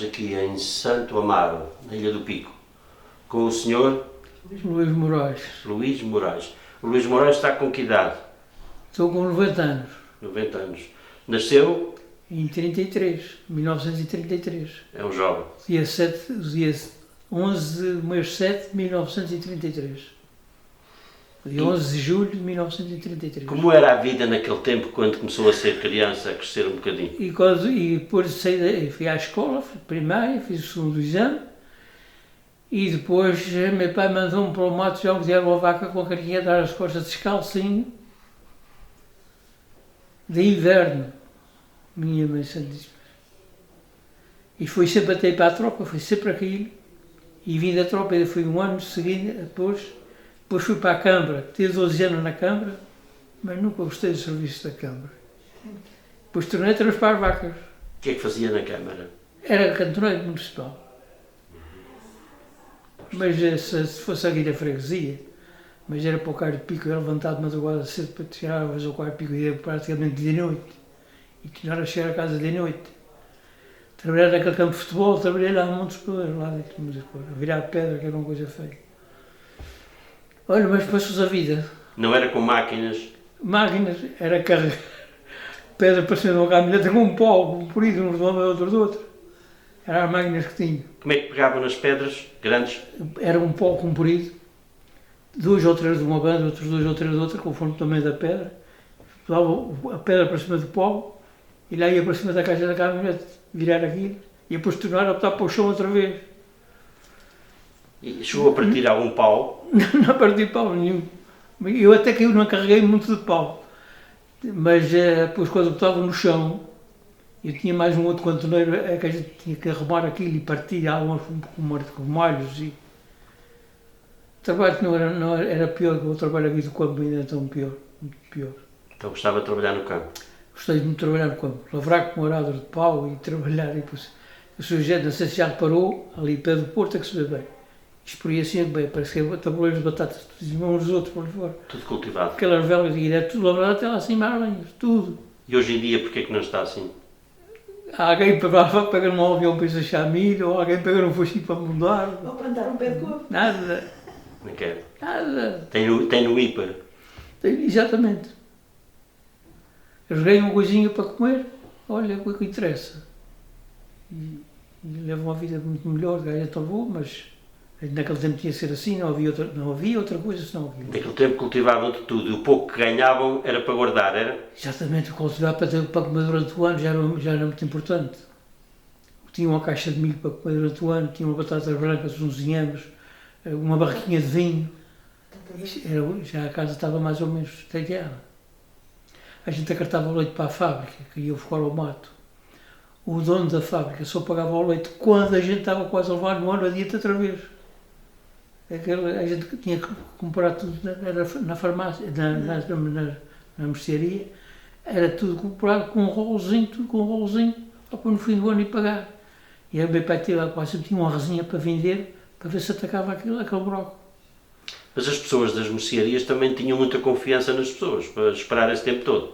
aqui em Santo Amaro, na Ilha do Pico, com o senhor Luís Moraes. Luís Moraes. O Luís Moraes está com que idade? Estou com 90 anos. 90 anos. Nasceu? Em 1933. É um jovem. Dia 11 de mês 7 de 1933. Dia 11 de julho de 1933. Como era a vida naquele tempo, quando começou a ser criança, a crescer um bocadinho? E depois fui à escola, fui primária, fiz o segundo exame. E depois meu pai mandou-me para o mato já onde era uma vaca com a carinha a dar as costas descalcinho. De inverno. Minha mãe santíssima. E fui sempre até ir para a tropa, fui sempre aquilo. E vim da tropa, ainda fui um ano seguinte, depois fui para a Câmara, tive 12 anos na Câmara, mas nunca gostei do serviço da Câmara. Depois tornei a transpar vacas. O que é que fazia na Câmara? Era cantoneiro municipal. Mas se fosse aqui da freguesia, mas era para o Carro de Pico, eu era levantado de madrugada cedo para tirar ao Carro de Pico e ia praticamente de noite. E tinha hora a chegar a casa de noite. Trabalhar naquele campo de futebol, trabalhei lá muitos poderes, lá dentro, a virar pedra, que era uma coisa feia. Olha, mas passou-se a vida. Não era com máquinas? Máquinas, era carregar pedra para cima de uma caminhonete com um pau comprido, uns de uma e outro do outro. Eram as máquinas que tinham. Como é que pegavam nas pedras grandes? Era um pau comprido, 2 ou 3 de uma banda, outros 2 ou 3 de outra, conforme o tamanho da pedra. Levava a pedra para cima do pau e lá ia para cima da caixa da caminhonete, virar aquilo e depois tornar a botar para o chão outra vez. E chegou a partir algum pau? Não parti pau nenhum. Eu até que eu não carreguei muito de pau. Mas depois quando eu estava no chão, eu tinha mais um outro cantoneiro, é que a gente tinha que arrumar aquilo e partir algumas com malhos. E... O trabalho que não era pior que o trabalho aqui do campo, ainda é tão pior, muito pior. Então gostava de trabalhar no campo? Gostei muito de trabalhar no campo, lavrar com aradas de pau e trabalhar. E depois, o Sr. Gente, não sei se já reparou, ali pé do Porto é que se vê bem. Isto por aí assim é bem, parece que é tabuleiros de batatas, uns dos outros por fora. Tudo cultivado? Aquelas velas de é tudo lavrado até lá acima, aranhas, tudo. E hoje em dia porquê é que não está assim? Alguém pega num avião para deixar milho, ou alguém pega num focinho para mudar. Ou plantar um pé de couve. Nada. Não quero. Nada. Tem no hiper? Exatamente. Eles ganham uma coisinha para comer, olha o que interessa. E levam uma vida muito melhor, ganha tão boa, mas naquele tempo tinha que ser assim, não havia outra coisa senão aquilo. Naquele tempo cultivavam de tudo e o pouco que ganhavam era para guardar, era? Exatamente, cultivar para comer durante o ano já era muito importante. Tinha uma caixa de milho para comer durante o ano, tinha uma batatas brancas, uns inhames, uma barraquinha de vinho. Já a casa estava mais ou menos telhada. A gente acartava o leite para a fábrica, que ia buscar ao mato. O dono da fábrica só pagava o leite quando a gente estava quase a levar no ano adiante outra vez. A gente tinha que comprar tudo na farmácia, na mercearia, era tudo comprado com um rolozinho, só para no fim do ano ir pagar. E a meu pai quase tinha uma resinha para vender, para ver se atacava aquele broco. Mas as pessoas das mercearias também tinham muita confiança nas pessoas, para esperar esse tempo todo.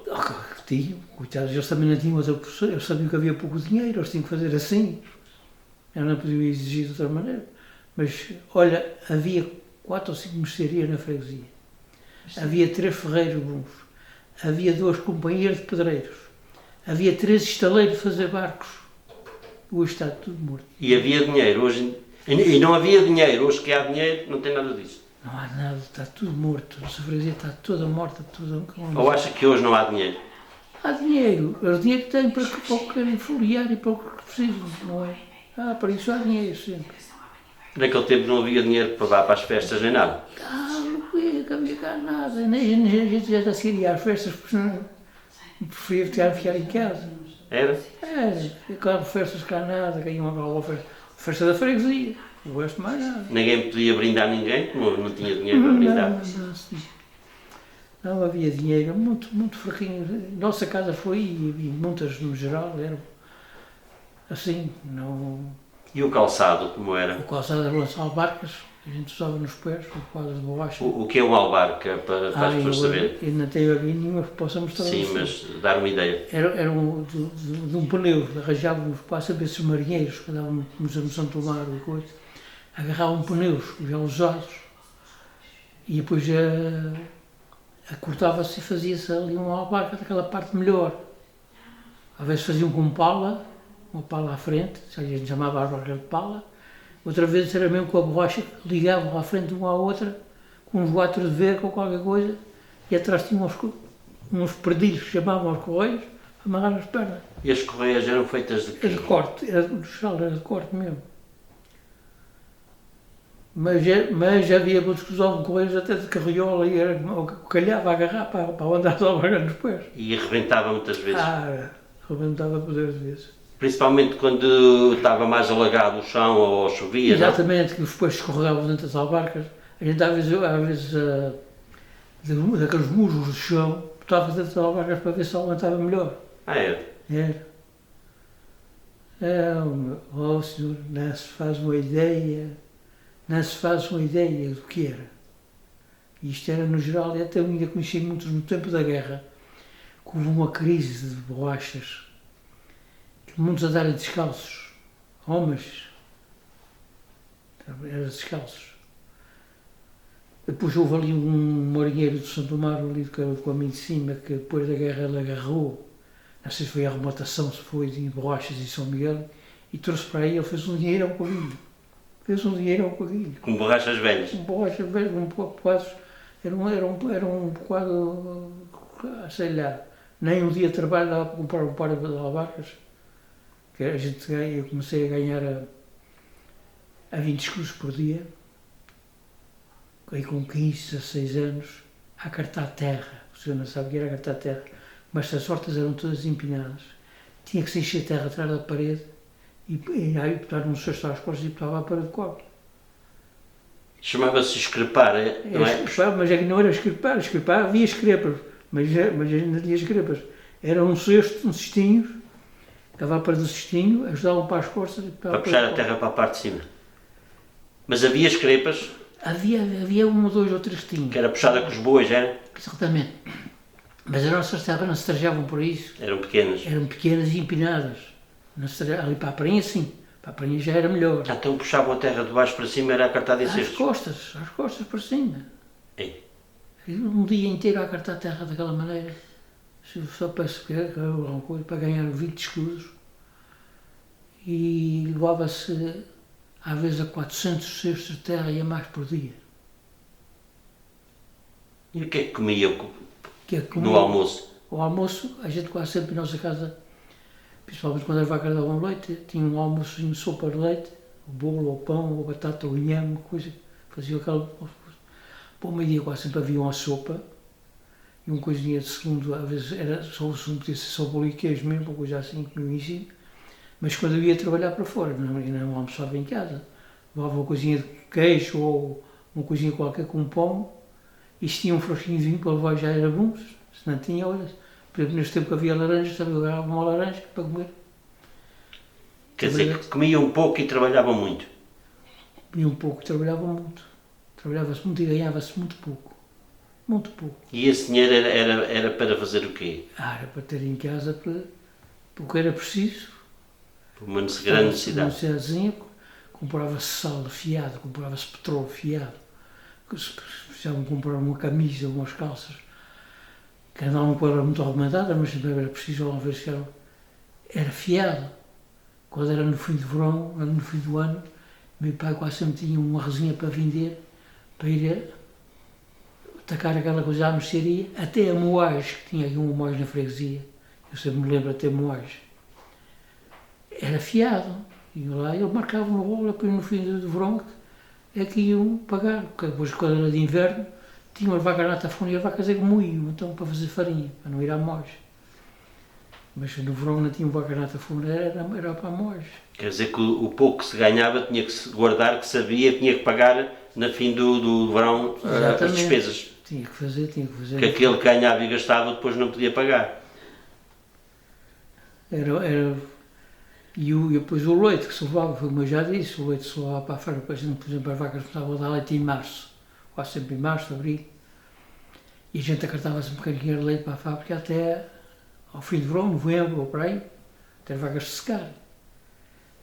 Tinham, coitados, eles também não tinham outra pessoa, eles sabiam que havia pouco dinheiro, eles tinham que fazer assim. Eu não podia exigir de outra maneira. Mas, olha, havia 4 ou 5 mercearias na freguesia. Havia 3 ferreiros bons. Havia 2 companheiros de pedreiros. Havia 3 estaleiros de fazer barcos. Hoje está tudo morto. E havia dinheiro, hoje... E não havia dinheiro, hoje que há dinheiro, não tem nada disso. Não há nada, está tudo morto. A freguesia está toda morta, tudo. Ou acha que hoje não há dinheiro? Há dinheiro. O dinheiro que tem para o que querem folhear e para o que precisam, não é? Para isso há dinheiro sempre. Naquele tempo não havia dinheiro para levar para as festas nem nada. Não havia cá nada. Nem a gente já se iria às festas, porque não preferia ficar em casa. Era? Claro, festas cá nada, que ia uma festa da freguesia. Não gosto mais nada. Ninguém podia brindar ninguém, como não tinha dinheiro para brindar. Não havia dinheiro, muito fraquinho. Nossa casa foi, e muitas no geral, eram assim, não... E o calçado, como era? O calçado era Gonçalo Barcas, A gente usava nos pés, com quadros de borracha. O que é um albarca, para as pessoas saberem? Eu não tenho aqui nenhuma que possa mostrar. Sim, assim. mas dar uma ideia. Era de um pneu, arranjávamos para saber se os marinheiros que andavam no Santo Amaro e coisa, agarravam pneus já usados e depois cortava-se e fazia-se ali uma albarca daquela parte melhor. Às vezes faziam com uma pala à frente, a gente chamava a albarca de pala, outra vez era mesmo com a borracha que ligavam à frente uma à outra, com uns guatos de verga ou qualquer coisa, e atrás tinham uns perdilhos que chamavam aos correios, amarrar as pernas. E as correias eram feitas de quê? Era de corte, era de corte mesmo. Mas havia muitos que usavam correios até de carriola e era calhava a agarrar para andar só nos pés. E arrebentava muitas vezes. Arrebentava poder de vezes. Principalmente quando estava mais alagado o chão ou chovia, Exatamente, que os peixes escorregavam dentro das albarcas. A gente às vezes daqueles musgos do chão, botava dentro das albarcas para ver se aguentava melhor. Era? Oh senhor, não se faz uma ideia do que era. Isto era no geral, e até eu ainda conheci muitos no tempo da guerra, que houve uma crise de borrachas, que muitos andaram descalços, homens, eram descalços. Depois houve ali um marinheiro de Santo Amaro, ali do caminho de cima, que depois da guerra ele agarrou, não sei se foi a arrematação, se foi de borrachas em São Miguel, e trouxe para aí, ele fez um dinheiro ao covilho. Com borrachas velhas? Com borrachas velhas, um pouco quase, era um bocado, sei lá, nem um dia de trabalho dava para comprar um par de albarcas, que eu comecei a ganhar a 20 escudos por dia, aí com 15, 16 anos, a cartar terra. O senhor não sabe o que era cartar terra, mas as hortas eram todas empinadas. Tinha que se encher terra atrás da parede e aí botar um cesto às costas e botava a parede de cobre. Chamava-se escrepar, não é? Escrepar, mas é que não era escrepar. Escrepar havia escrepas, mas ainda tinha escrepas. Era um cesto, um cestinho, estava a parede do cestinho, ajudavam para as costas e para puxar a terra para a parte de cima. Mas havia escrepas? Havia um, dois ou três que tinham. Que era puxada com os bois, era? Exatamente. Mas as nossas terras não se trajavam por isso. Eram pequenas? Eram pequenas e empinadas. Ali para a prainha, sim. Para a prainha já era melhor. Então puxavam a terra de baixo para cima, era a cartada em cestos? Às costas para cima. Ei. Um dia inteiro a cartar a terra daquela maneira. Só para ganhar 20 escudos. E levava-se, às vezes, a 400 cestos de terra e a mais por dia. E o que é que comia no almoço? O almoço, a gente quase sempre em nossa casa, principalmente quando as vacas davam leite, tinha um almoço, sopa de leite, o bolo, ou pão, ou batata, ou inhame, coisa. Fazia aquela... Para o meio-dia quase sempre havia uma sopa e uma coisinha de segundo, às vezes era só o segundo, podia ser só bolo e queijo mesmo, uma coisa assim que me ensino. Mas quando eu ia trabalhar para fora, não almoçava em casa, levava uma coisinha de queijo ou uma coisinha qualquer com pão, e se tinha um frasquinho de vinho para levar já era bom, se não tinha, olha, por exemplo, neste tempo que havia laranjas, também eu agarrava uma laranja para comer. Quer dizer, que comiam um pouco e trabalhavam muito? Comia um pouco e trabalhava muito. Trabalhava-se muito e ganhava-se muito pouco. Muito pouco. E esse dinheiro era para fazer o quê? Era para ter em casa, porque era preciso. Por uma grande necessidade. Uma necessidadezinha, comprava-se sal fiado, comprava-se petróleo fiado. Se precisavam comprar uma camisa, umas calças, que andavam com ela muito arrementadas, mas sempre era preciso, uma vez que era fiado. Quando era no fim do verão, no fim do ano, meu pai quase sempre tinha uma resinha para vender, para ir atacar aquela coisa à mercearia, até a moagem, que tinha aqui uma moagem na freguesia, eu sempre me lembro até a moagem, era fiado, e lá ele marcava uma bola, depois no fim do verão é que iam pagar, porque depois quando era de inverno, tinham as vacas na tafona e as vacas é que moíam, então para fazer farinha, para não ir à moagem. Mas no verão não tinha vacas na tafona, era para a moagem. Quer dizer que o pouco que se ganhava tinha que se guardar, que sabia que tinha que pagar no fim do verão as despesas. Tinha que fazer. Que aquele que ganhava e gastava depois não podia pagar. E depois o leite que se levava, como eu já disse, o leite se levava para a feira, por exemplo, as vacas começavam a dar leite em março, quase sempre em março, abril, e a gente acartava-se um bocadinho de leite para a fábrica até ao fim de verão, novembro ou por aí, até as vacas se secarem.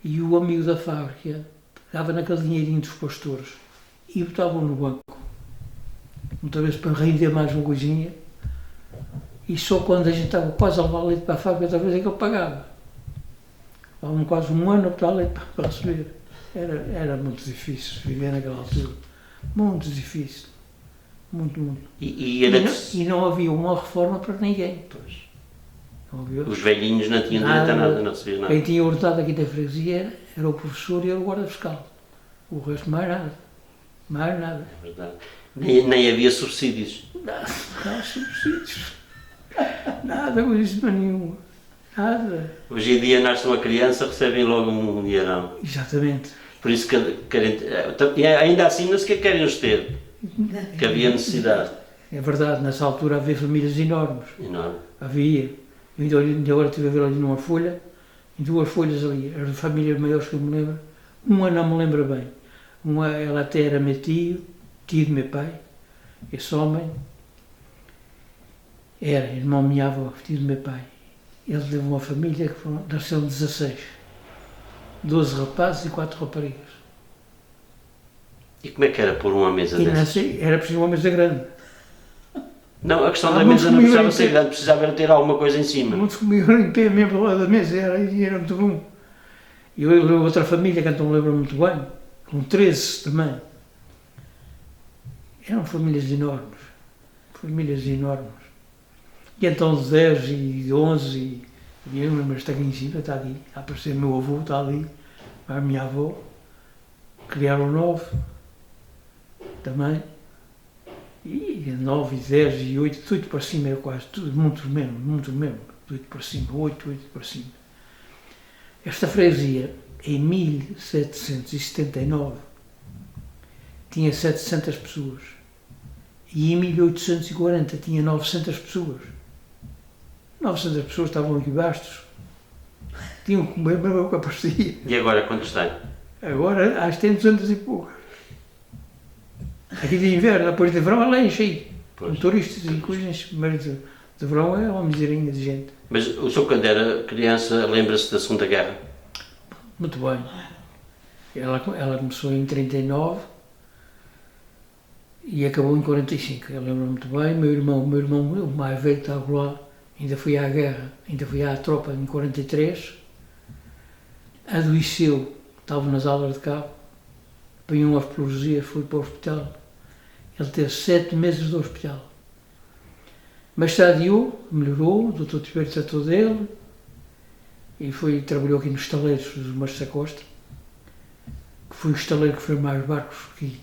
E o amigo da fábrica dava naquele dinheirinho dos pastores e botavam no banco, muitas vezes para render mais uma coisinha, e só quando a gente estava quase a levar leite para a fábrica, outra vez é que ele pagava. Levavam quase um ano a botar leite para receber. Era muito difícil viver naquela altura. Muito difícil. Muito, muito. E não havia uma reforma para ninguém. Pois. Não havia. Os velhinhos não tinham direito a nada, não recebiam nada. Quem tinha herdado aqui da freguesia era o professor e era o guarda fiscal. O resto, mais nada. Mais nada. É verdade. Nem havia subsídios. Não, subsídios. Nada, coisa nenhuma. Nada. Hoje em dia nasce uma criança, recebem logo um dinheirão. Exatamente. Por isso que querem, ainda assim não sequer querem os ter, que havia necessidade. É verdade, nessa altura havia famílias enormes. Enorme. Havia. Eu ainda agora estive a ver ali numa folha, em duas folhas ali, as famílias maiores que eu me lembro. Uma não me lembro bem. Uma, ela até era meu tio do meu pai, esse homem. Era irmão da minha avó, tio do meu pai. Ele teve uma família que nasceram 16. 12 rapazes e 4 raparigas. E como é que era pôr uma mesa dessas? Era preciso uma mesa grande. Não, a questão da mesa não precisava ser grande, precisava era ter alguma coisa em cima. Muitos comiam em pé mesmo ao lado da mesa, era muito bom. E eu lembro outra família que não me lembro muito bem, com 13 também. Eram famílias enormes. Famílias enormes. E então de 10 e de 11 e eu lembro, está aqui em cima, está ali, a aparecer o meu avô, está ali, a minha avó, criaram 9 também, e 9 e 10 e 8, tudo para cima, era quase tudo, muito mesmo, tudo para cima, 8 para cima. Esta freguesia, em 1779, tinha 700 pessoas, e em 1840 tinha 900 pessoas. 900 pessoas estavam aqui bastos, tinham que comer mesmo o que aparecia. E agora quantos têm? Agora acho que tem 200 e poucas. Aqui de inverno, depois de verão, ela enche aí. Com turistas e coisas, mas de verão é uma miserinha de gente. Mas o senhor, quando era criança, lembra-se da Segunda Guerra? Muito bem. Ela começou em 39 e acabou em 45. Eu lembro muito bem. Meu irmão, o mais velho, estava lá. Ainda fui à guerra, ainda fui à tropa em 43, adoeceu, estava nas aulas de cabo, apanhou uma explosão, fui para o hospital. Ele teve 7 meses no hospital. Mas estadiou, melhorou, o doutor Tiberio tratou dele e trabalhou aqui nos estaleiros dos Mastros da Costa, que foi o estaleiro que fez mais barcos aqui.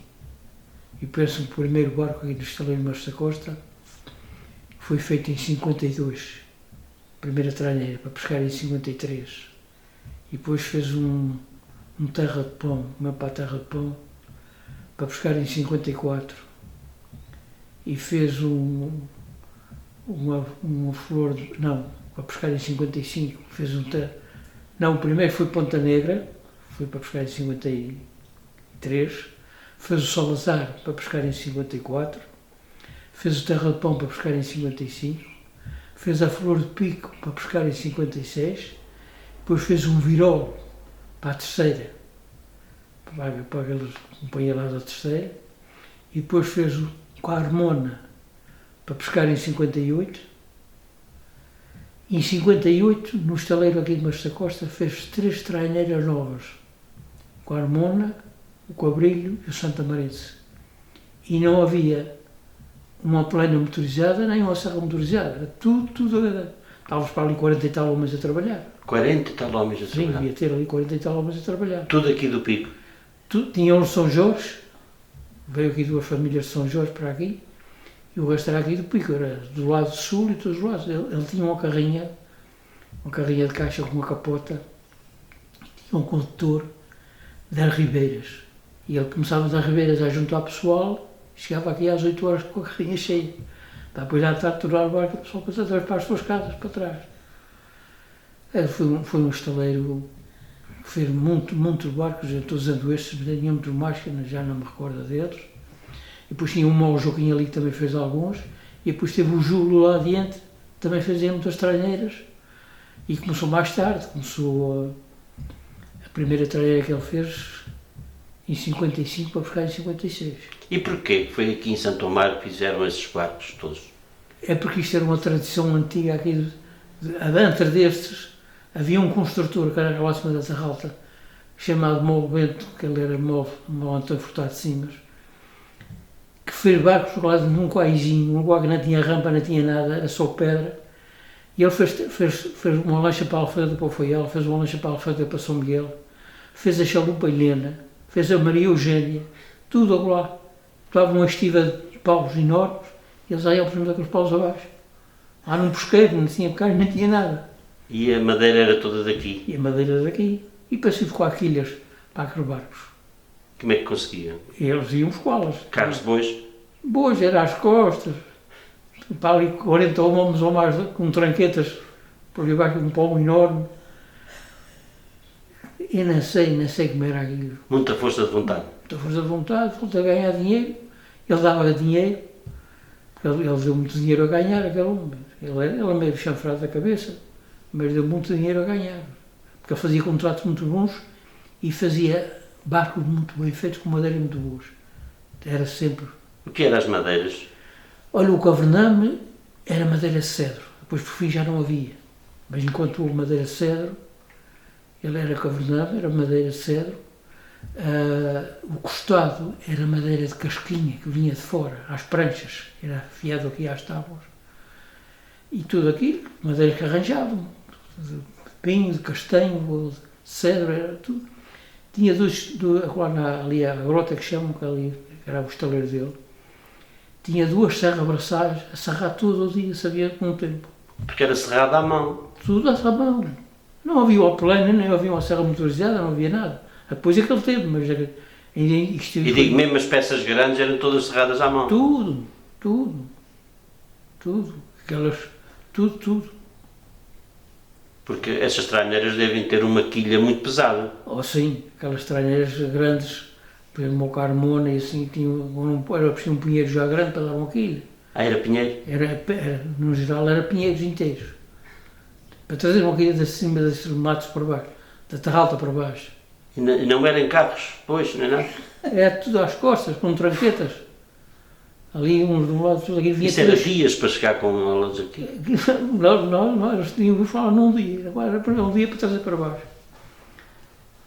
E penso que o primeiro barco aqui do estaleiro dos Mastros da Costa foi feito em 52, primeira tralheira, para pescar em 53. E depois fez um terra de pão, uma para a terra de pão, para pescar em 54. E fez uma flor, não, para pescar em 55, fez não, o primeiro foi Ponta Negra, foi para pescar em 53, fez o Salazar para pescar em 54, fez o Terra de Pão para pescar em 55, fez a Flor de Pico para pescar em 56, depois fez um Virol para a terceira, para aqueles companheiros da terceira, e depois fez o Carmona para pescar em 58. Em 58, no estaleiro aqui de Mastros da Costa, fez 3 traineiras novas, o Carmona, o Cabrilho e o Santa Marense. E não havia uma plana motorizada, nem uma serra motorizada, era tudo. Estávamos para ali 40 e tal homens a trabalhar. 40 e tal homens a trabalhar? Sim, devia ter ali 40 e tal homens a trabalhar. Tudo aqui do Pico? Tinham de São Jorge, veio aqui 2 famílias de São Jorge para aqui, e o resto era aqui do Pico, era do lado sul e todos os lados. Ele tinha uma carrinha de caixa com uma capota, e tinha um condutor das Ribeiras. E ele começava das Ribeiras a juntar pessoal, chegava aqui às 8 horas com a carrinha cheia. Depois à tarde tornar o barco, o pessoal para as suas casas, para trás. Foi um estaleiro que fez muitos barcos, eu estou usando estes, tinha muitos mais, que já não me recordo deles. E depois tinha o Joaquim ali que também fez alguns, e depois teve o Júlio lá adiante, também fazia muitas tralheiras, e começou mais tarde, começou a primeira tralheira que ele fez em 55 para buscar em 56. E porquê que foi aqui em Santo Amaro que fizeram esses barcos todos? É porque isto era uma tradição antiga aqui, antes destes, havia um construtor que era lá cima da Serralta, chamado Molo Bento, que ele era Molo Antônio Furtado de Simas, que fez barcos lá num quaizinho, um quai que não tinha rampa, não tinha nada, era só pedra, e ele fez uma lancha para a Alfredo para o Foial, fez uma lancha para a Alfredo para São Miguel, fez a Chalupa Helena, fez a Maria Eugénia, tudo lá. Estava uma estiva de paus enormes, e eles iam por cima daqueles paus abaixo. Lá num pesqueiro, não tinha bocais, não tinha nada. E a madeira era toda daqui? E a madeira daqui. E depois se ficou quilhas para aqueles barcos. Como é que conseguiam? E eles iam buscá-las. Carros de bois? Bois, era às costas. Para ali 40 homens ou mais, com tranquetas, por ali baixo, um pau enorme. Eu não sei como era aquilo. Muita força de vontade? Muita força de vontade, falta ganhar dinheiro. Ele dava dinheiro, porque ele deu muito dinheiro a ganhar, aquele homem. Ele era meio chanfrado da cabeça, mas deu muito dinheiro a ganhar. Porque ele fazia contratos muito bons e fazia barcos muito bem feitos com madeira muito boas. Era sempre. O que eram as madeiras? Olha, o cavername era madeira de cedro, depois por fim já não havia. Mas enquanto houve madeira de cedro, ele era cavername, era madeira de cedro. O costado era madeira de casquinha, que vinha de fora, às pranchas, era afiado aqui às tábuas. E tudo aquilo, madeira que arranjavam, de pinho, de castanho, ou de cedro, era tudo. Tinha ali a grota que chamam, que ali era o estaleiro dele, tinha duas serras braçais, a serrar todo o dia, sabia com o tempo. Porque era serrado à mão. Tudo à mão. Não havia o plano, nem havia uma serra motorizada, não havia nada. Depois é que ele teve, mas era, isto. E digo, mesmo as peças grandes eram todas serradas à mão. Tudo. Aquelas, tudo. Porque essas tralheiras devem ter uma quilha muito pesada. Oh sim, aquelas tralheiras grandes, por exemplo, o Carmona e assim, era preciso um pinheiro já grande para dar uma quilha. Ah, era pinheiro? No geral era pinheiros inteiros. Para trazer uma quilha de cima desses matos para baixo, da Terralta para baixo. E não eram carros, pois, não é nada? Era tudo às costas, com tranquetas. Ali uns de um lado, tudo aqui vinha. Isso era dias para chegar com elas aqui? Não, eles tinham que falar num dia, era um dia para trazer para baixo.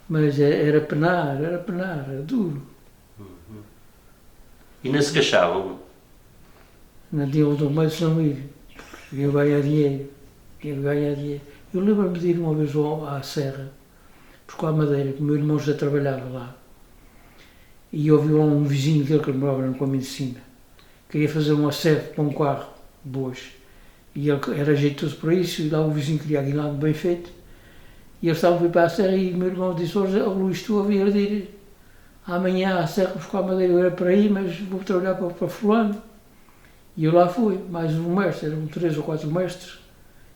Mas era penar, era duro. Uhum. E não se queixavam? Não tinha outro meio de São Luís. Ia ganhar dinheiro. Eu lembro-me de ir uma vez à Serra, buscar a madeira, que o meu irmão já trabalhava lá. E eu ouvi lá um vizinho dele que morava no caminho de cima. Queria fazer um acerto para um carro, boas. E ele era jeitoso para isso, e lá o vizinho queria aquilo bem feito. E eles estavam a vir para a Serra e o meu irmão disse: "Oh Luís, estou a vir de ir amanhã à Serra buscar a madeira, eu era para aí, mas vou trabalhar para fulano." E eu lá fui, mais um mestre, eram 3 ou 4 mestres,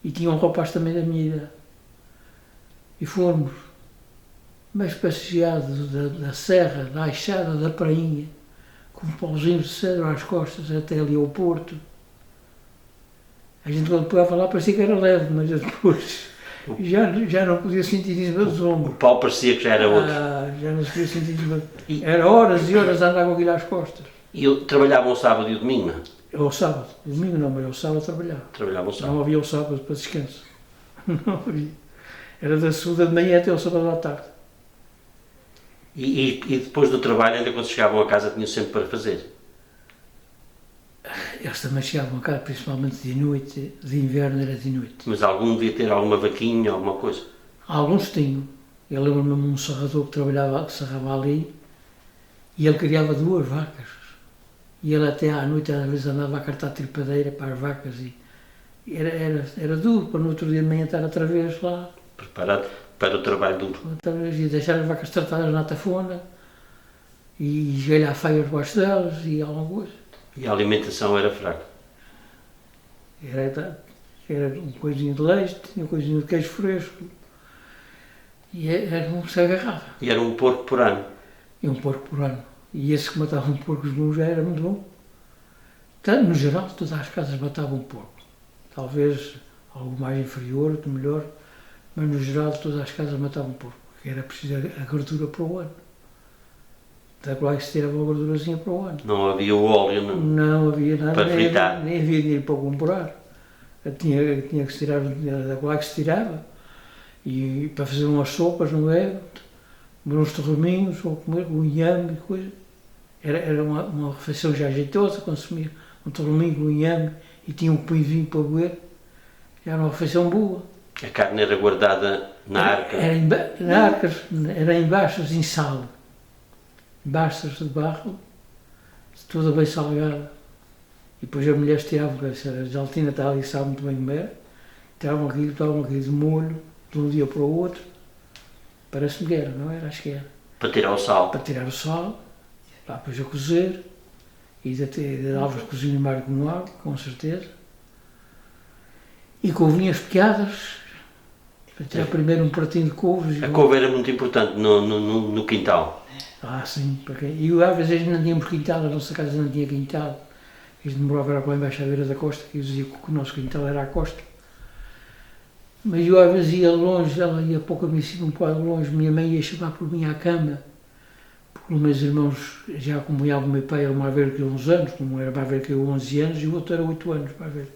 e tinha um rapaz também da minha idade. E fomos, mas passeados da Serra, da Aixada, da Prainha, com pauzinhos de cedro às costas, até ali ao Porto. A gente quando pegava lá parecia que era leve, mas depois já não podia sentir isso nos ombros. O pau parecia que já era outro. Já não se podia sentir isso. Era horas e horas a andar com aquilo às costas. E trabalhavam o sábado e o domingo, não? Ou o sábado. O domingo não, mas o sábado trabalhava. Trabalhavam o sábado. Não havia o sábado para descanso. Não havia. Era da segunda de manhã até o sábado à tarde. E depois do trabalho, ainda quando chegavam a casa, tinham sempre para fazer? Eles também chegavam a casa, principalmente de noite, de inverno era de noite. Mas algum devia ter alguma vaquinha, alguma coisa? Alguns tinham. Eu lembro-me de um serrador que serrava ali, e ele criava 2 vacas. E ele até à noite, às vezes, andava a cartar tripadeira para as vacas. E era duro, para no outro dia de manhã estar outra vez lá. Preparado para o trabalho duro. Outra vez, e deixar as vacas tratadas na tafona, e esgalhar feias debaixo delas, e alguma coisa. E a alimentação era fraca? Era um coisinho de leite, tinha um coisinho de queijo fresco. E era um que se agarrava. E era um porco por ano. E um porco por ano. E esse que matava um porco bom já era muito bom. Então, no geral, todas as casas matavam um porco. Talvez algo mais inferior, outro melhor, mas no geral todas as casas matavam um porco. Porque era preciso a gordura para o ano. Da qual que se tirava a gordurazinha para o ano. Não havia o óleo, não? Não havia nada, Para fritar. nem havia dinheiro para comprar. Tinha que se tirar o dinheiro da qual que se tirava. E para fazer umas sopas, não é? Uns torreminhos, ou comer um inhame e coisa. Era uma refeição já jeitosa, consumia um torreminho, um inhame e tinha um pãozinho para beber. Já era uma refeição boa. A carne era guardada na arca? Era em baixas em sal. Baixas de barro, toda bem salgada. E depois as mulheres tiravam, a gelatina está ali, sabe muito bem como era, tiravam aquilo de molho, de um dia para o outro. Parece-me que era, não era? Acho que era. Para tirar o sal? Para tirar o sal, lá depois a cozer, e dava-se cozinho mais com água, com certeza. E couvinhas picadas, para tirar primeiro um pratinho de couves. A couve era muito importante no quintal. Ah, sim, porque e às vezes não tínhamos quintal, a nossa casa não tinha quintal. A gente morava lá embaixo à beira da costa, que eu dizia que o nosso quintal era a costa. Mas eu às vezes ia longe, ela ia pouco a mim, um bocado longe, minha mãe ia chamar por mim à cama, porque os meus irmãos já acompanhavam o meu pai, era mais velho que eu uns anos, como era mais velho que eu 11 anos, e o outro era 8 anos mais velho.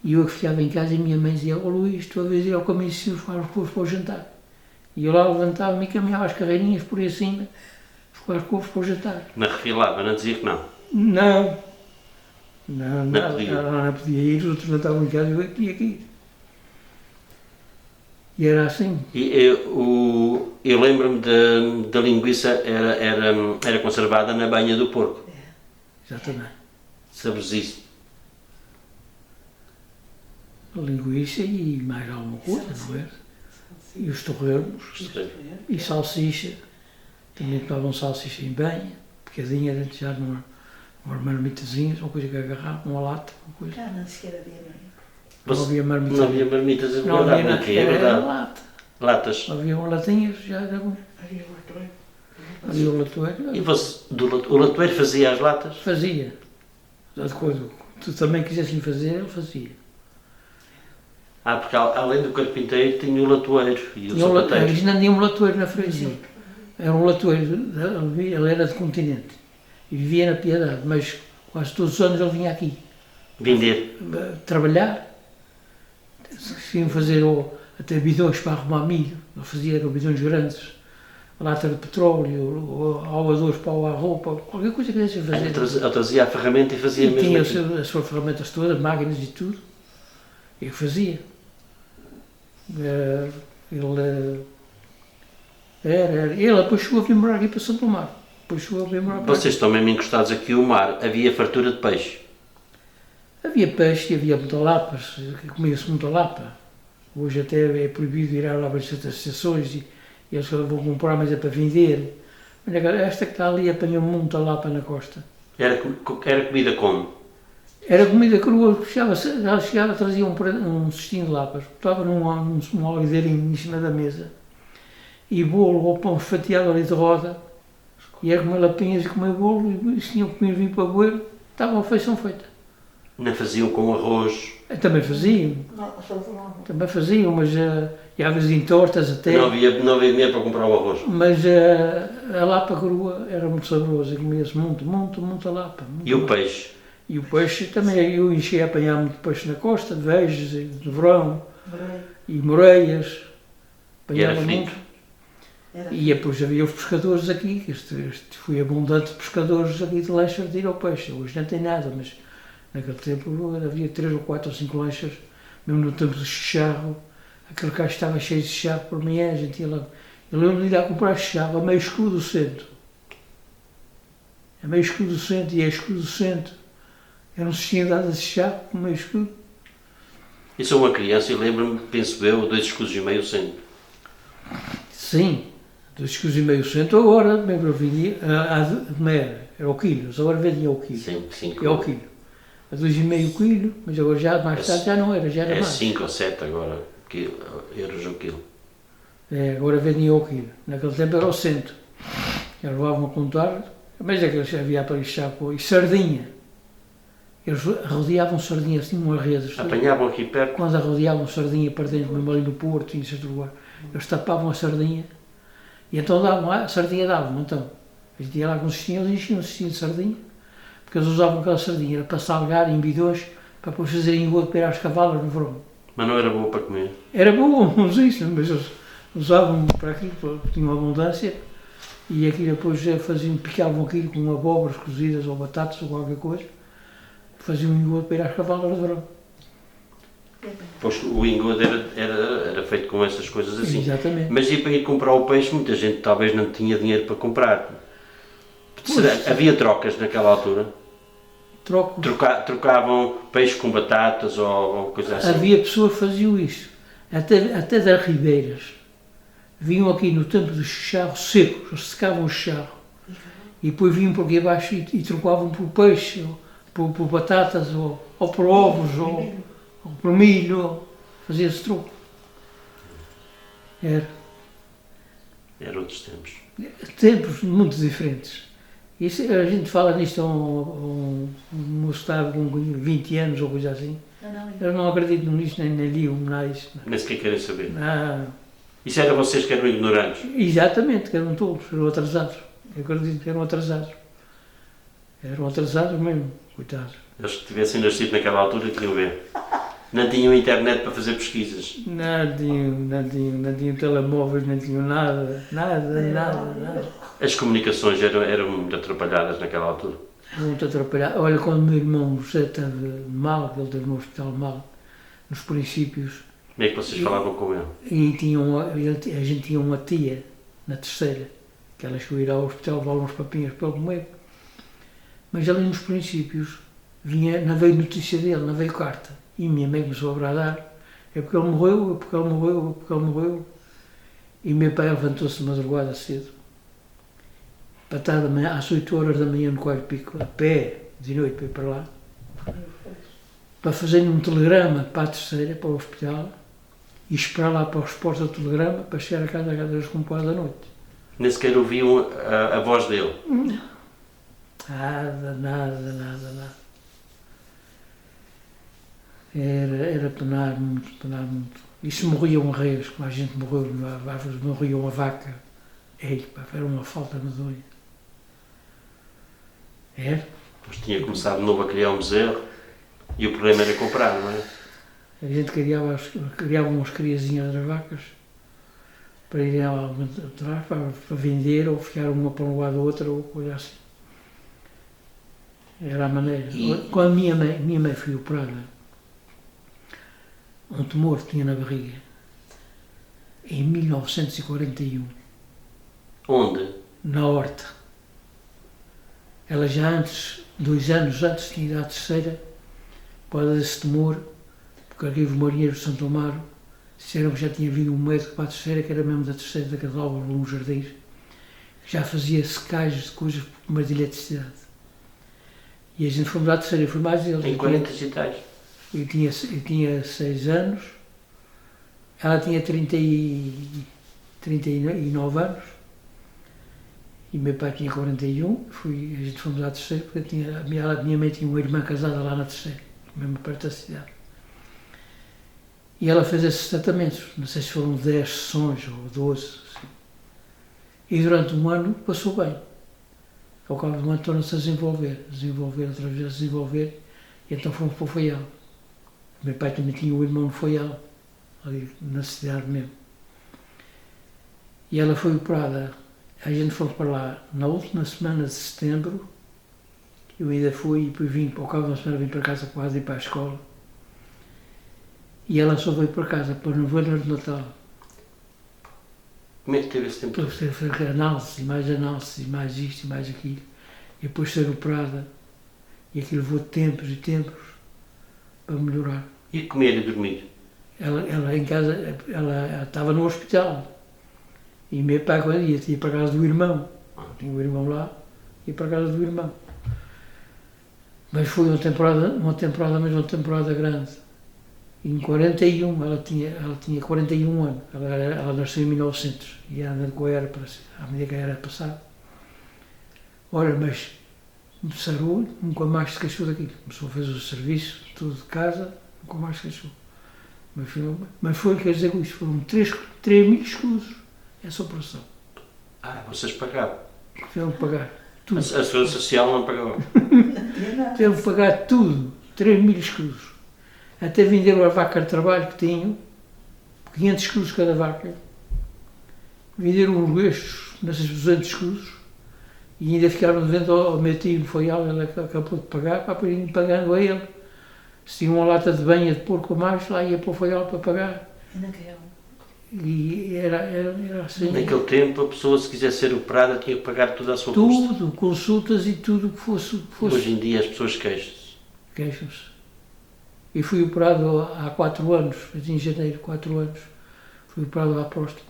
E eu ficava em casa e minha mãe dizia: "Ó Luís, tu a vez ir ao caminho se os couves para o jantar." E eu lá levantava-me e caminhava as carreirinhas por aí acima, buscar couves para o jantar. Não refilava, não dizia que não? Não. Não podia. Ela não podia ir, os outros não estavam em casa, eu tinha que ir. E era assim. E eu lembro-me da linguiça era conservada na banha do porco. Exatamente. Sabes isso? A linguiça e mais alguma coisa, não é? E os torresmos, e salsicha. Também tomavam salsicha em banha, picadinha, dentro já umas marmitazinhas, uma coisa que agarrava, uma lata, uma coisa. Ah, não sequer havia marmita. Não havia marmitas. Não havia marmitas a Não havia nada, é era verdade. lata. Latas. Havia uma latinha, já era bom. Havia o latoeiro. Havia o latoeiro. E você, o latoeiro fazia as latas? Fazia. De coisa, tu também quisesse fazer, ele fazia. Ah, porque além do carpinteiro tinha o latoeiro e o sapateiro. Eles não tinham um latoeiro na freguesia. Era um latoeiro, ele era de continente. E vivia na Piedade, mas quase todos os anos ele vinha aqui. Vender. Trabalhar. Se iam fazer até bidões para arrumar milho, ele fazia bidões grandes, lata de petróleo, auadores para a roupa, qualquer coisa que quisesse fazer. Ele trazia a ferramenta e fazia mesmo tinha aquilo. as suas ferramentas todas, máquinas e tudo. E fazia. Ele depois chegou a vir morar aqui para São Tomar. Depois chegou a vir morar para Vocês estão mesmo encostados aqui ao mar. Havia fartura de peixe. Havia peixe, havia muita lapas, comia-se muita lapa. Hoje até é proibido ir lá para certas estações e eles vão comprar, mas é para vender. Mas esta que está ali apanhou muita lapa na costa. Era comida como? Era comida crua, chegava, trazia um cestinho de lapas, estava num alguideirinho em cima da mesa, e bolo ou pão fatiado ali de roda, e era comer lapinhas e comer bolo, e se tinham comido vinho para beber, estava a refeição feita. Não faziam com arroz? Também faziam, mas às vezes em tortas até. Não havia dinheiro para comprar o arroz? Mas a lapa crua era muito saborosa, comia-se muita lapa. E o peixe? E o peixe também, eu enchei a apanhar muito peixe na costa, de vejas, de verão, e moreias, apanhava muito. E depois havia os pescadores aqui, este foi abundante de pescadores aqui de lanchas de ir ao peixe. Hoje não tem nada, mas naquele tempo havia 3 ou 4 ou 5 lanchas, mesmo no tempo do chicharro, aquele cá estava cheio de chicharro por manhã, a gente ia lá. Eu lembro de ir lá comprar chicharro a meio escuro do centro. A meio escuro do centro, e é escuro do centro. Era um cestinho dado de chá, meio escuro. Eu sou uma criança e lembro-me, penso eu, 2 escudos e meio sempre. Sim, 2 escudos e meio centro. Agora, lembro, vinha, era o quilo, agora vendia o quilo. Sim, 5. É o quilo. A 2,5 quilo, mas agora já mais tarde já não era, já era mais. É 5 ou 7 agora, euros o quilo. Agora vendiam o quilo. Naquele tempo era o cento. Eles levavam a contar, mas é que eles havia para lixar e sardinha. Eles rodeavam sardinhas, tinham uma rede. Apanhavam aqui perto? Quando rodeavam sardinha para dentro, mesmo ali no Porto, em certo lugar, eles tapavam a sardinha e então davam, a sardinha davam, então. A gente ia lá com os cestinhos, eles enchiam um cestinho de sardinha, porque eles usavam aquela sardinha, era para salgar em bidões, para depois fazerem engodo para ir às cavalas no verão. Mas não era boa para comer? Era bom, mas isso, mas eles usavam para aquilo, porque tinham abundância, e aquilo depois faziam, picavam aquilo com abóboras cozidas ou batatas ou qualquer coisa, faziam um engodo para ir às cavalas no verão. Pois o engodo era feito com essas coisas assim. Exatamente. Mas e para ir comprar o peixe, muita gente talvez não tinha dinheiro para comprar. Havia trocas naquela altura? Trocavam peixe com batatas ou coisa assim? Havia pessoas que faziam isso. Até das ribeiras. Vinham aqui no tempo dos charros secos, eles secavam o charro. E depois vinham por aqui abaixo e trocavam por peixe, ou por batatas, ou por ovos, ou por milho. Fazia-se troco. Era outros tempos. Tempos muito diferentes. Isso, a gente fala nisto a um moço estava com 20 anos ou coisa assim. Eu não acredito nisso, nem li homenagem. Nem sequer querem saber. Não. Isso era vocês que eram ignorantes? Exatamente, que eram todos, eram atrasados. Eu acredito que eram atrasados. Eram atrasados mesmo, coitados. Eles que tivessem nascido naquela altura tinham a ver. Não tinham internet para fazer pesquisas? Não tinham telemóveis, não tinham nada. As comunicações eram muito atrapalhadas naquela altura? Muito atrapalhadas. Olha, quando o meu irmão José esteve mal, ele esteve no hospital mal, nos princípios. Como é que vocês falavam com ele? A gente tinha uma tia, na terceira, que ela chegou a ir ao hospital, levar uns papinhas para ele comer. Mas ali nos princípios, não veio notícia dele, não veio carta. E minha mãe começou a bradar, é porque ele morreu, é porque ele morreu, é porque ele morreu. E meu pai levantou-se de madrugada cedo, para estar às 8 horas da manhã no Coelho Pico, a pé, de noite, para ir para lá, para fazer um telegrama para a terceira, para o hospital, e esperar lá para a resposta do telegrama, para chegar a casa das compadres da noite. Nem sequer ouviam a voz dele? Nada. Era penar muito. E se morriam reis, como a gente morreu, às vezes morria uma vaca, era uma falta medonha. Mas tinha começado de novo a criar um bezerro e o problema era comprar, não é? A gente criava umas criazinhas das vacas para irem lá atrás, para vender ou ficar uma para um lado da outra ou coisa assim. Era a maneira. Quando minha mãe foi operada, um tumor que tinha na barriga, em 1941. Onde? Na horta. Ela já 2 anos antes, tinha ido à terceira, por causa desse tumor, porque aqui os marinheiros de Santo Amaro disseram que já tinha vindo um médico para a terceira, que era mesmo da terceira, da Casalva, nos Jardins, que já fazia secagens de coisas por uma de eletricidade. E a gente fomos à terceira, foi mais ele. Em 40 e tais? Eu tinha 6 anos, ela tinha 39 anos, e meu pai tinha 41, a gente fomos à terceira, porque a minha mãe tinha uma irmã casada lá na terceira, mesmo perto da cidade. E ela fez esses tratamentos, não sei se foram 10 sessões ou 12, assim. E durante um ano passou bem. Ao cabo de um ano tornou-se a desenvolver, outra vez a desenvolver, e então fomos para o Faial. Meu pai também tinha um irmão no Faial, ali na cidade mesmo. E ela foi operada, a gente foi para lá na última semana de setembro, eu ainda fui, e depois vim, ao cabo de uma semana vim para casa quase ir para a escola. E ela só veio para casa para o novembro de Natal. Como é que teve esse tempo? Para fazer análise, e mais isto, e mais aquilo. E depois ser operada. E aquilo levou tempos e tempos para melhorar. E comer e dormir? Ela em casa, ela estava no hospital. E meu pai, quando ia para a casa do irmão. Tinha o irmão lá, ia para a casa do irmão. Mas foi uma temporada grande. em 41, ela tinha 41 anos, ela nasceu em 1900 e anda com a era, à medida que a era passava. Olha, mas sarou, nunca mais se queixou daquilo. Começou a fazer o serviço, tudo de casa, nunca mais se queixou. Mas foi, quer dizer, isto foram 3.000 escudos, essa operação. Vocês pagavam? Tiveram que pagar tudo. A Segurança Social não pagava? Tiveram que pagar tudo, 3.000 escudos. Até venderam a vaca de trabalho que tinham, 500 escudos cada vaca. Venderam os estes, nesses 200 escudos, e ainda ficaram devendo ao meu tio, foi ele acabou de pagar, para ir pagando a ele. Se tinha uma lata de banha de porco a mais, lá ia para o Faial para pagar. E era assim. Naquele tempo, a pessoa, se quisesse ser operada, tinha que pagar tudo à sua custa. Tudo, consultas e tudo que fosse. Hoje em dia as pessoas queixam-se. Queixam-se. E fui operado há 4 anos, em janeiro, 4 anos. Fui operado à próstata.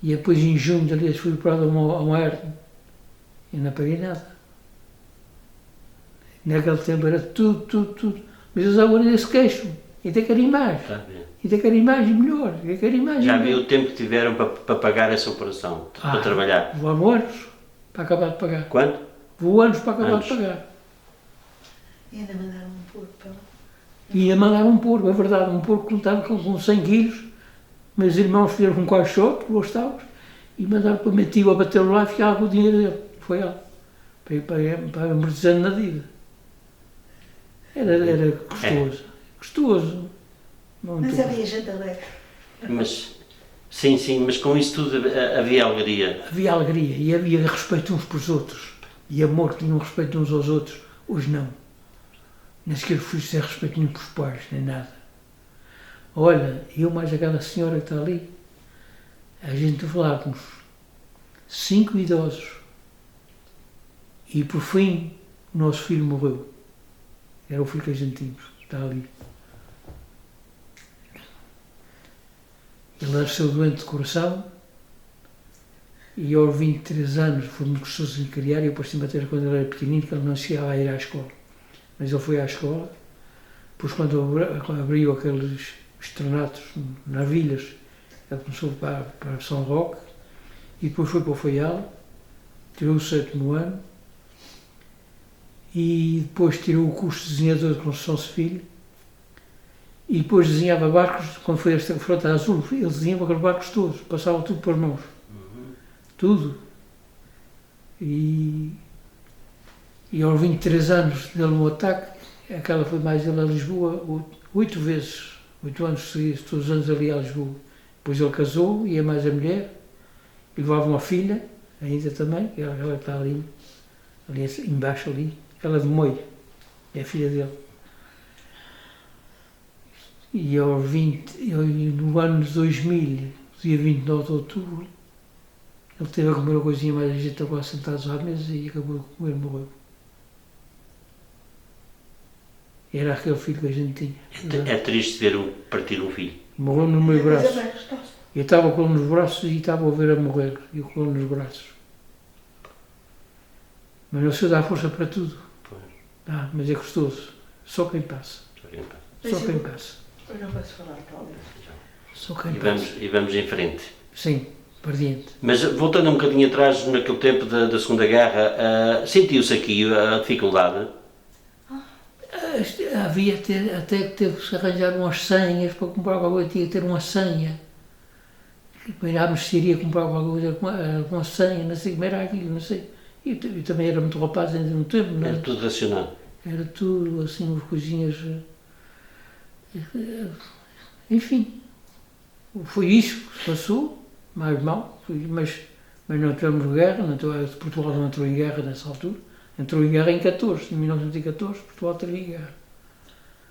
E depois, em junho, aliás, fui operado a uma hernia. E não paguei nada. Naquele tempo era tudo. Mas eles agora se queixam. E tem que querem mais. Está bem. E tem que querem mais e melhor. Já viu o tempo que tiveram para pagar essa operação? Para trabalhar? Vou anos para acabar de pagar. Quanto? Vou anos para acabar de pagar. E ainda mandaram um porco para lá. E ainda mandaram um porco, é verdade. Um porco que estava com 100 quilos. Meus irmãos fizeram com um caixote, gostávamos, e mandaram para o meu tio a bater-lo lá e ficava com o dinheiro dele. Foi ela. Para amortizando na dívida. Era gostoso. Gostoso. Mas havia gente alegre. Mas, sim, mas com isso tudo havia alegria. Havia alegria e havia respeito uns pelos outros. E amor, tinham respeito uns aos outros. Hoje não. Nem sequer fui ter respeito nenhum pelos pais, nem nada. Olha, eu mais aquela senhora que está ali, a gente falávamos 5 idosos. E por fim, o nosso filho morreu. Era o filho que a gente tínhamos, está ali. Ele nasceu doente de coração e aos 23 anos foi muito gostoso de criar e eu depois tive a ter quando ele era pequenino que ele não chegava a ir à escola. Mas ele foi à escola, depois quando abriu aqueles externatos nas vilhas, ele começou para São Roque e depois foi para o Faial, tirou o 7º ano e depois tirou o curso de desenhador de construção civil. E depois desenhava barcos, quando foi esta frota azul, ele desenhava aqueles barcos todos, passava tudo para as mãos. Tudo. E aos 23 anos dele no ataque, aquela foi mais ele a Lisboa, 8 vezes, 8 anos seguidos, todos os anos ali a Lisboa. Depois ele casou, ia mais a mulher, e levava uma filha, ainda também, ela está ali embaixo ali, ela de Moio, é a filha dele. E no ano de 2000, dia 29 de outubro, ele teve a comer uma coisinha mais, a gente estava sentados à mesa e acabou de comer e morreu. Era aquele filho que a gente tinha. É triste ver partir um filho. Morreu no meu braço. Eu estava com ele nos braços e estava a ver a morrer, e eu com ele nos braços. Mas o Senhor dá força para tudo. Mas é gostoso. Só quem passa. Só quem passa. Eu não posso falar, talvez. Só quem passa. E vamos em frente. Sim, para diante. Mas voltando um bocadinho atrás, naquele tempo da Segunda Guerra, sentiu-se aqui a dificuldade? Havia até que teve que se arranjar umas senhas para comprar alguma coisa, tinha que ter uma senha. Para ir à mercearia comprar alguma coisa com uma senha, não sei como era aquilo, não sei. Eu também era muito rapaz ainda no tempo, não é? Era tudo racionado? Era tudo, assim, umas coisinhas. Enfim, foi isso que se passou, mais mal, mas não entramos em guerra, Portugal não entrou em guerra nessa altura. Entrou em guerra em 1914, Portugal teve em guerra.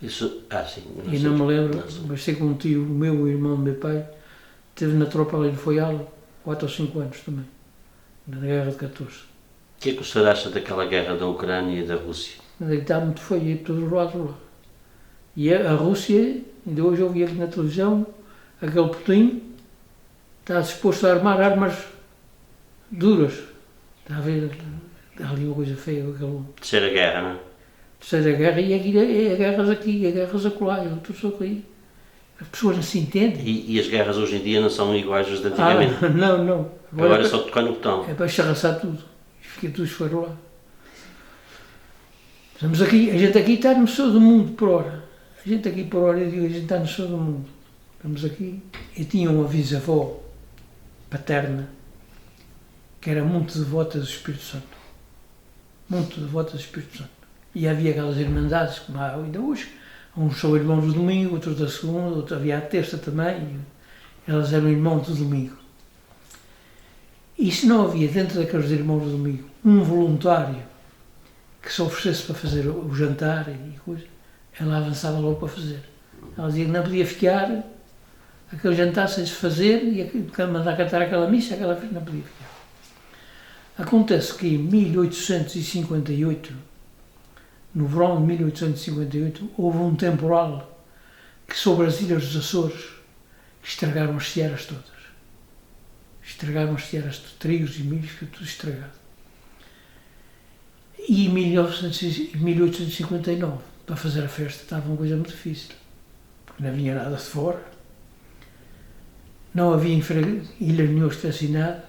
Isso, sim. E não me lembro, mas sei que um tio meu, o irmão do meu pai, esteve na tropa ali no Faial 4 ou 5 anos também, na guerra de 14. O que é que o senhor acha daquela guerra da Ucrânia e da Rússia? Mas é que está muito feio, de todos os lados lá. E a Rússia, ainda hoje eu vi aqui na televisão, aquele Putin está disposto a armar armas duras. Está a ver? Há ali uma coisa feia. Terceira guerra, não é? Terceira guerra e é guerras aqui, é guerras acolá, tudo só aí. As pessoas não se entendem. E as guerras hoje em dia não são iguais às de antigamente? Não. Agora é só tocar no botão. É para charraçar tudo. Fica tudo esfarelado. Estamos aqui, a gente aqui está no céu do mundo por hora. A gente aqui por hora, eu digo, a gente está no céu do mundo. Estamos aqui. Eu tinha uma bisavó paterna que era muito devota do Espírito Santo. Muito devota do Espírito Santo. E havia aquelas irmandades, como há ainda hoje. Uns são irmãos do domingo, outros da segunda, outros havia a terça também. Elas eram irmãos do domingo. E se não havia dentro daqueles irmãos do domingo um voluntário que se oferecesse para fazer o jantar e coisa, ela avançava logo para fazer. Ela dizia que não podia ficar aquele jantar sem se fazer e mandar cantar aquela missa, aquela não podia ficar. Acontece que em 1858, no verão de 1858, houve um temporal que sobre as ilhas dos Açores estragaram as searas todas. Estragaram as searas de trigos e milhos, ficou tudo estragado. E em 1859, para fazer a festa, estava uma coisa muito difícil, porque não havia nada de fora, não havia ilha nenhuma estacionada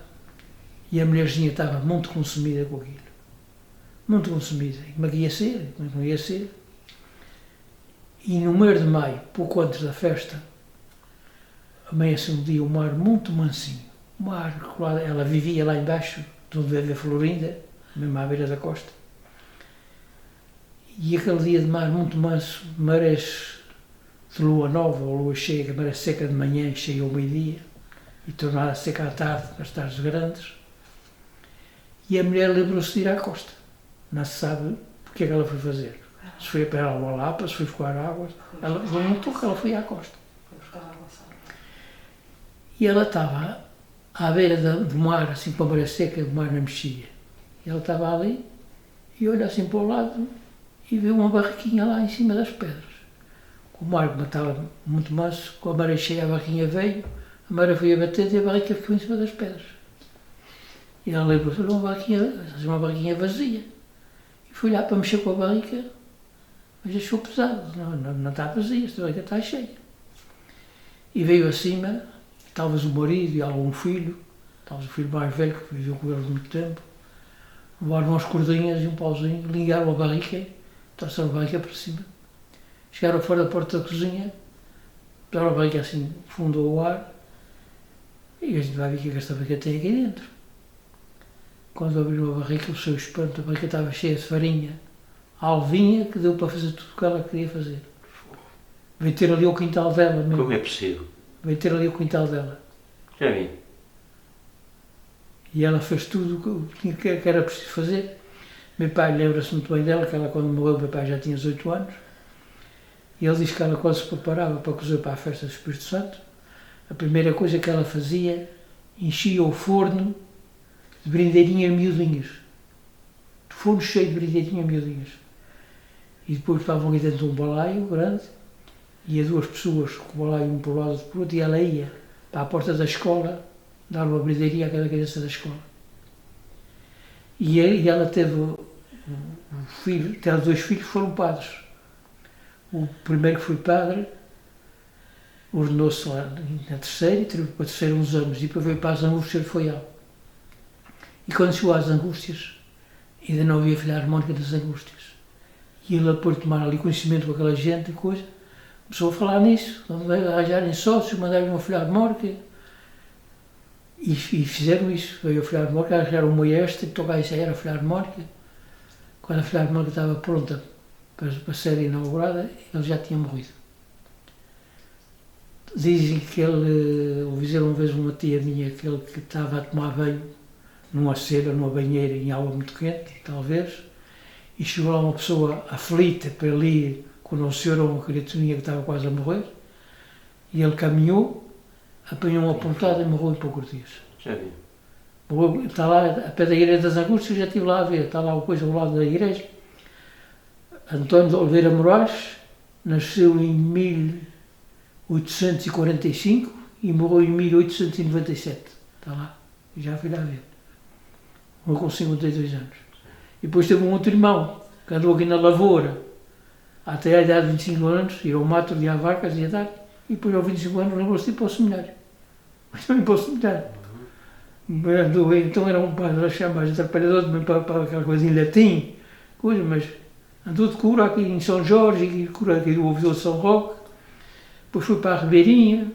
e a mulherzinha estava muito consumida com aquilo. Muito consumida. E como é que ia ser? Como é que não ia ser? E no mês de maio, pouco antes da festa, amanheceu um dia o mar muito mansinho. O mar, ela vivia lá embaixo, de onde vive a Florinda, mesmo à beira da costa. E aquele dia de mar muito manso, marés de lua nova ou lua cheia, maré seca de manhã e cheia ao meio-dia, e tornada seca à tarde, nas tardes grandes. E a mulher lembrou-se de ir à costa. Não se sabe o que é que ela foi fazer. Se foi para a Lapa, se foi buscar água. Ela perguntou que ela foi à costa. E ela estava à beira do mar, assim, com a maré seca, o mar não mexia. E ela estava ali e olha assim para o lado e viu uma barraquinha lá em cima das pedras. O mar estava muito manso, com a maré cheia, a barraquinha veio, a maré foi a bater e a barraquinha ficou em cima das pedras. E ela lembrou-se, uma barraquinha vazia. E foi lá para mexer com a barrica, mas achou pesado, não está vazia, esta barrica está cheia. E veio acima, talvez o marido e algum filho, talvez o filho mais velho que viveu com eles muito tempo, levaram umas cordinhas e um pauzinho, ligaram a barrica, trouxeram a barrica para cima. Chegaram fora da porta da cozinha, puseram a barrica assim, fundo ao ar, e a gente vai ver o que esta barrica tem aqui dentro. Quando abriu a barrica, o seu espanto, a barrica estava cheia de farinha, alvinha, que deu para fazer tudo o que ela queria fazer. Veio ter ali o quintal dela mesmo. Como é possível? Veio ter ali o quintal dela. Já vi. E ela fez tudo o que era preciso fazer. Meu pai lembra-se muito bem dela, que ela quando morreu, meu pai já tinha 18 anos. E ele diz que ela quando se preparava para cozer para a festa do Espírito Santo, a primeira coisa que ela fazia, enchia o forno de brindeirinhas miudinhas. De forno cheio de brindeirinhas miudinhas. E depois estavam ali dentro de um balaio grande, e duas pessoas com o balaio um para o lado e outro para o outro, e ela ia para a porta da escola, dar uma brindeirinha a cada criança da escola. E ela teve dois filhos que foram padres. O primeiro que foi padre ordenou-se lá na terceira, e teve para a terceira uns anos, e depois veio para as Angústias de Foial. E quando chegou às Angústias, ainda não havia filha harmónica das Angústias. E ele, depois de tomar ali conhecimento com aquela gente e coisa, começou a falar nisso, arranjarem sócios, mandarem uma filha harmónica. E fizeram isso. Veio a filha harmónica, arranjaram uma extra e tocar isso aí, era a filha harmónica. Quando a filha harmónica estava pronta para ser inaugurada, ele já tinha morrido. Dizem que ele, ouvi dizer uma vez uma tia minha, que ele que estava a tomar banho numa cera, numa banheira em água muito quente, talvez, e chegou lá uma pessoa aflita para ali, quando o senhor ou uma criaturinha que estava quase a morrer, e ele caminhou, apanhou uma pontada e morreu em poucos dias. Já vi. Morreu, está lá, a pé da Igreja das Angústias, já estive lá a ver, está lá uma coisa ao lado da igreja. António de Oliveira Moraes nasceu em 1845 e morreu em 1897. Está lá, já fui lá ver. Morreu com 52 anos. E depois teve um outro irmão, que andou aqui na lavoura até a idade de 25 anos, ir ao mato de vacas e a dar, e depois aos 25 anos lembrou-se de ir para o seminário. Mas também para o seminário. Andou, então era um padre a chamar mais atrapalhador também para aquela coisa em latim, coisa, mas andou de cura aqui em São Jorge, e cura aqui do ouvidor de São Roque, depois foi para a Ribeirinha,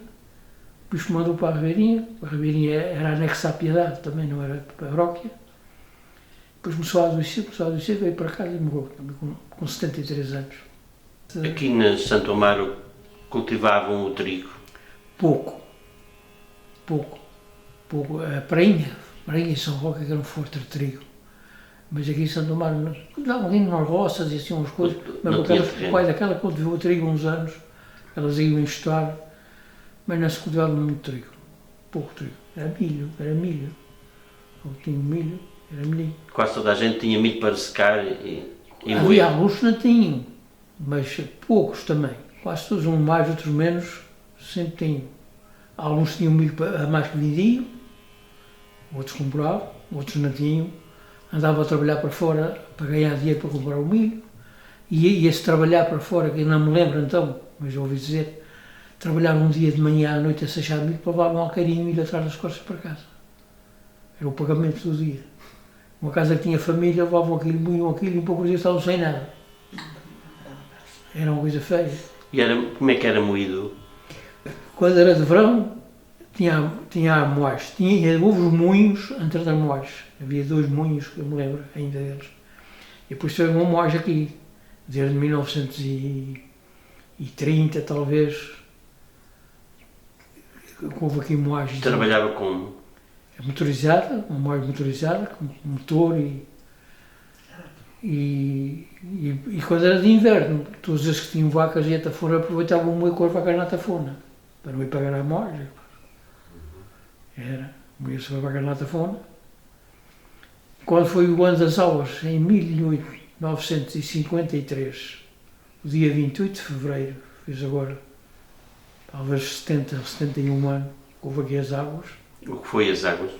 depois mandou para a Ribeirinha era anexo à Piedade, também não era paróquia, depois começou a adoecer, veio para casa e morreu, também com 73 anos. Aqui na Santo Amaro cultivavam o trigo? Pouco. A Prainha e São Roque que eram fortes de trigo. Mas aqui em Santo Amaro, davam ali nas roças e assim umas coisas, mas o pai daquela cultivou trigo uns anos, elas iam enxutar, mas não se cultivava muito trigo, pouco trigo, era milho, ou tinha milho, era milho. Quase toda a gente tinha milho para secar e moer. Havia alguns que não tinham, mas poucos também, quase todos, uns mais, outros menos, sempre tinham. Alguns tinham milho a mais que vendiam, outros compravam, outros não tinham. Andava a trabalhar para fora para ganhar dinheiro para comprar o milho. E ia-se trabalhar para fora, que eu não me lembro então, mas já ouvi dizer, trabalhava um dia de manhã à noite a seixar milho, para levar um alcarinho de milho atrás das costas para casa. Era o pagamento do dia. Uma casa que tinha família, levavam aquilo, moiam aquilo e em poucos dias estavam sem nada. Era uma coisa feia. E como é que era moído? Quando era de verão, tinha a moagem. Houve os moinhos entre as moagens. Havia 2 moinhos, que eu me lembro ainda deles. E depois teve uma moagem aqui, desde 1930, talvez. Houve aqui moagens. Trabalhava com? Motorizada, uma moagem motorizada, com motor e quando era de inverno, todos os que tinham vacas e a tafona aproveitavam moer com as vacas na tafona, para não ir pagar a moagem. Moia-se a vaca na tafona. Quando foi o ano das aulas, em 1953, o dia 28 de fevereiro, fez agora talvez 70 ou 71 anos, houve aqui as águas. O que foi as águas?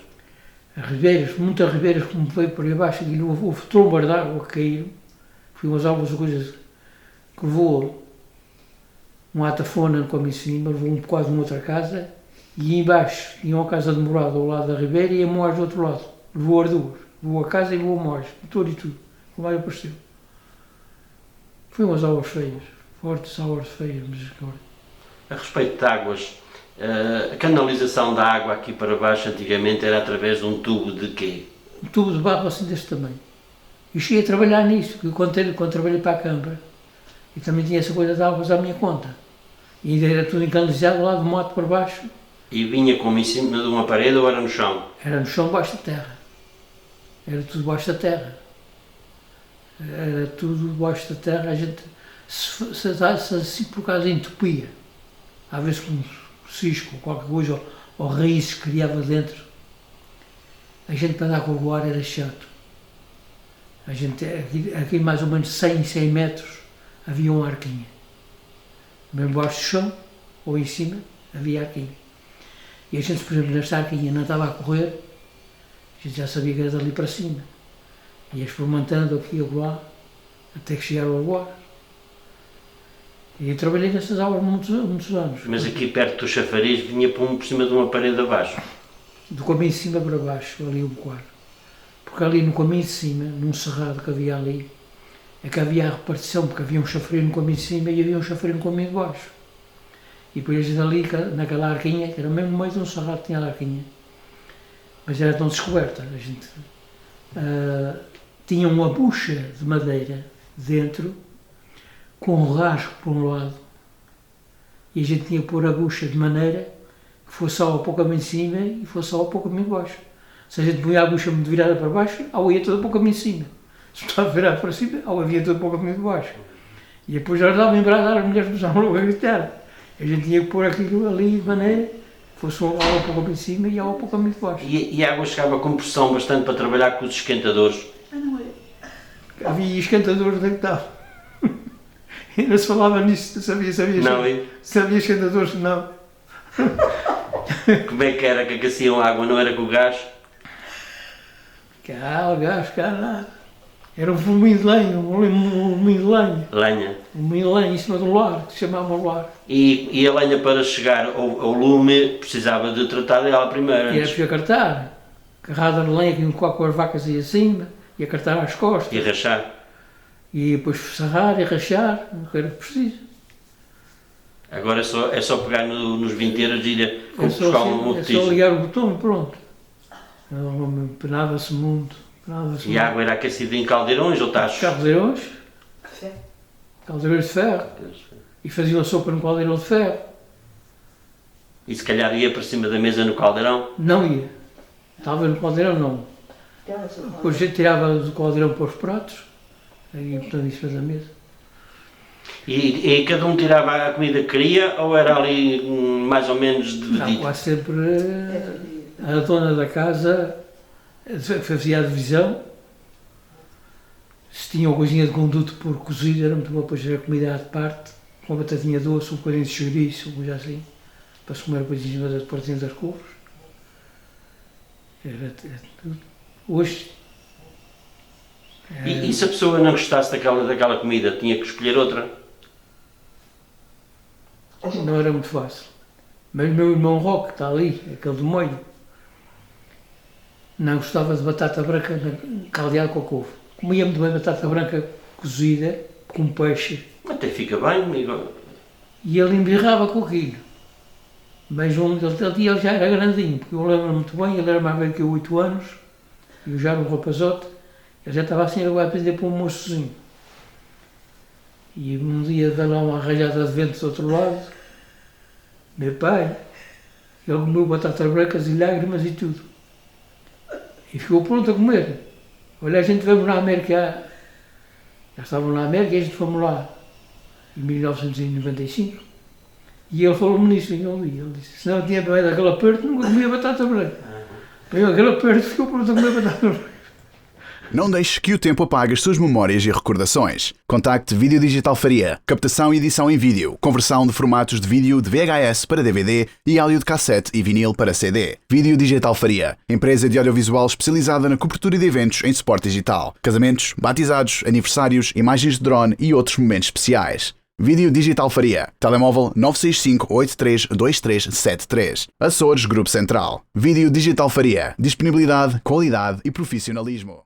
As ribeiras, muitas ribeiras como veio por aí abaixo, e houve trombas de água que caíram. Foi umas águas, coisas que levou uma tafona no caminho de cima, levou quase uma outra casa, e embaixo tinha uma casa de morada ao lado da ribeira e a moagem do outro lado. Levou as duas, levou a casa e levou a moagem, motor e tudo, como aí apareceu. Foi umas águas feias, fortes águas feias, mas agora. A respeito de águas, a canalização da água aqui para baixo antigamente era através de um tubo de quê? Um tubo de barro assim deste tamanho. E cheguei a trabalhar nisso, porque quando trabalhei para a Câmara, e também tinha essa coisa de águas à minha conta. E ainda era tudo encanalizado lá do mato para baixo. E vinha como em cima de uma parede ou era no chão? Era no chão, baixo da terra. Era tudo baixo da terra. Era tudo baixo da terra. A gente, se assim por acaso entupia, às vezes com um cisco ou qualquer coisa, ou raízes que criava dentro, a gente para dar com o ar era chato. A gente, aqui mais ou menos 100 metros, havia uma arquinha. Mesmo baixo do chão, ou em cima, havia arquinha. E a gente, por exemplo, nesta arquinha não estava a correr, a gente já sabia que era dali para cima. Ia experimentando aqui e lá, até que chegaram ao lugar. E eu trabalhei nessas aulas muitos anos. Mas aqui perto do chafariz vinha por cima de uma parede abaixo? Do caminho de cima para baixo, ali um bocado. Porque ali no caminho de cima, num cerrado que havia ali, é que havia a repartição, porque havia um chafariz no caminho de cima e havia um chafariz no caminho de baixo. E depois ali, naquela arquinha, que era mesmo no meio de um cerrado, tinha a arquinha. Mas era tão descoberta, a gente tinha uma bucha de madeira dentro, com um rasgo por um lado, e a gente tinha que pôr a bucha de maneira que fosse só um pouco a caminho de cima e fosse só um pouco a caminho de baixo. Se a gente punha a bucha muito virada para baixo, ou ia toda para o caminho de cima. Se estava virada para cima, ou havia toda para o caminho de baixo. E depois já dava lembrado, as mulheres começavam logo a gritar. A gente tinha que pôr aquilo ali de maneira que fosse uma água para o caminho de cima e a água para o caminho de baixo. E a água chegava com pressão bastante para trabalhar com os esquentadores? Não é. Havia esquentadores onde estava. Ainda se falava nisso, sabia esquentadores, não. Como é que era que aqueciam a água? Não era com o gás? Cá, o gás, cá nada. Era um moinho de lenha, um moinho de lenha. Lenha. Um moinho de lenha em cima do lar, que se chamava o lar. E a lenha para chegar ao lume precisava de tratar dela primeiro. E era preciso acartar. Carrada de lenha que iam com as vacas aí acima, e acartar às costas. E rachar. E depois serrar e rachar, não era preciso. Agora é só pegar nos vinteiros e ir buscar um É só ligar o botão e pronto. Penava-se muito. E a água era aquecida em caldeirões ou tachos? Caldeirões. Caldeirões de ferro. E faziam a sopa no caldeirão de ferro. E se calhar ia para cima da mesa no caldeirão? Não ia. Estava no caldeirão, não. Depois a gente tirava do caldeirão para os pratos. Aí, portanto, em cima da mesa. E cada um tirava a comida que queria ou era ali mais ou menos dividido? Não, quase sempre a dona da casa fazia a divisão. Se tinha uma coisinha de conduto por cozido, era muito bom para fazer a comida à parte, com uma batatinha doce, um bocadinho de chouriço, uma coisa assim, para se comer depois em cima das portinhas das couves. Era tudo. Hoje. E se a pessoa não gostasse daquela comida, tinha que escolher outra? Não era muito fácil. Mas o meu irmão Roque, que está ali, aquele do molho, não gostava de batata branca caldeada com a couve. Comia muito bem batata branca cozida, com peixe. Até fica bem, amigo. E ele embirrava com aquilo. Mas ele já era grandinho, porque eu lembro muito bem, ele era mais velho que eu, 8 anos, e eu já era um rapazote, ele já estava assim, ele vai aprender para um moçozinho. E um dia deu lá uma ralhada de vento do outro lado, meu pai, ele comeu batatas brancas e lágrimas e tudo. E ficou pronto a comer. Olha, a gente vamos na América, já estavam na América e a gente fomos lá em 1995. E ele falou-me nisso, ele disse, se não tinha bebido aquele aperto, nunca comia batata branca. Pegou aquele aperto e ficou pronto a comer batata branca. Não deixe que o tempo apague as suas memórias e recordações. Contacte Vídeo Digital Faria. Captação e edição em vídeo. Conversão de formatos de vídeo de VHS para DVD e áudio de cassete e vinil para CD. Vídeo Digital Faria. Empresa de audiovisual especializada na cobertura de eventos em suporte digital. Casamentos, batizados, aniversários, imagens de drone e outros momentos especiais. Vídeo Digital Faria. Telemóvel 965-832373. Açores Grupo Central. Vídeo Digital Faria. Disponibilidade, qualidade e profissionalismo.